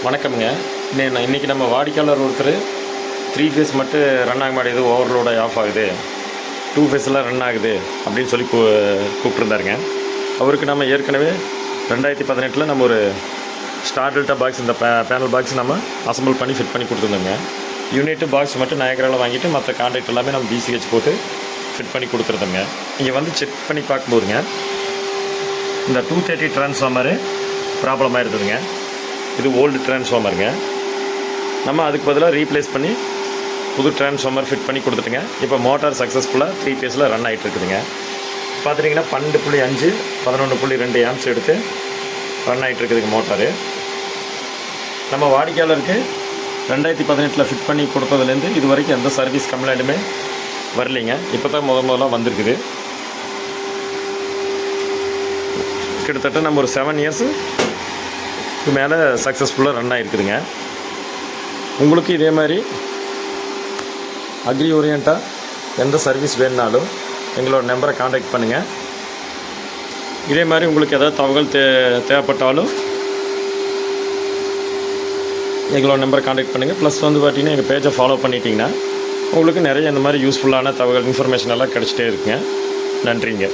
வணக்கம்ங்க. இன்றைக்கி நம்ம வாடிக்கையாளர் ஒருத்தர் 3 ஃபேஸ் மட்டும் ரன் ஆக மாட்டேங்குது, ஓவர்லோடு ஆஃப் ஆகுது, 2 ஃபேஸ்லாம் ரன் ஆகுது அப்படின்னு சொல்லி கூப்பிட்ருந்தாருங்க. அவருக்கு நம்ம ஏற்கனவே 2018 நம்ம ஒரு ஸ்டார் டெல்டா பாக்ஸ், இந்த பேனல் பாக்ஸ் நம்ம அசம்பிள் பண்ணி ஃபிட் பண்ணி கொடுத்துருந்தோங்க. யூனிட்டு பாக்ஸ் மட்டும் நயகராவில் வாங்கிட்டு மற்ற கான்ட்ராக்ட் எல்லாமே நம்ம பிசிஹெச் போட்டு ஃபிட் பண்ணி கொடுத்துருந்தோங்க. இங்கே வந்து செக் பண்ணி பார்க்கும்போதுங்க இந்த 230 ட்ரான்ஸ்ஃபார்மரு ப்ராப்ளமாக இருந்ததுங்க. இது ஓல்டு ட்ரான்ஸ்ஃபார்மருங்க. நம்ம அதுக்கு பதிலாக ரீப்ளேஸ் பண்ணி புது ட்ரான்ஸ்ஃபார்மர் ஃபிட் பண்ணி கொடுத்துட்டுங்க. இப்போ மோட்டார் சக்ஸஸ்ஃபுல்லாக 3 ஃபேஸில் ரன் ஆகிட்டு இருக்குதுங்க. பார்த்துட்டிங்கன்னா 12.5 11.2 ஆம்ஸ் எடுத்து ரன் ஆகிட்டு இருக்குதுங்க மோட்டாரு. நம்ம வாடிக்கையாளருக்கு 2018 ஃபிட் பண்ணி கொடுத்ததுலேருந்து இது வரைக்கும் எந்த சர்வீஸ் கம்ப்ளைண்ட்டுமே வரலைங்க. இப்போ தான் முதல்ல வந்திருக்குது. கிட்டத்தட்ட நம்ம ஒரு 7 இயர்ஸுக்கு மேலே சக்ஸஸ்ஃபுல்லாக ரன் ஆகிருக்குதுங்க. உங்களுக்கு இதே மாதிரி அக்ரி ஓரியண்ட்டாக எந்த சர்வீஸ் வேணுனாலும் எங்களோட நம்பரை காண்டாக்ட் பண்ணுங்கள். இதே மாதிரி உங்களுக்கு எதாவது தகவல் தேவைப்பட்டாலும் எங்களோட நம்பரை காண்டாக்ட் பண்ணுங்கள். ப்ளஸ் வந்து பார்த்திங்கன்னா எங்கள் பேஜை ஃபாலோ பண்ணிட்டீங்கன்னா உங்களுக்கு நிறைய இந்த மாதிரி யூஸ்ஃபுல்லான தகவல் இன்ஃபர்மேஷன் எல்லாம் கிடச்சிட்டே இருக்குங்க. நன்றிங்க.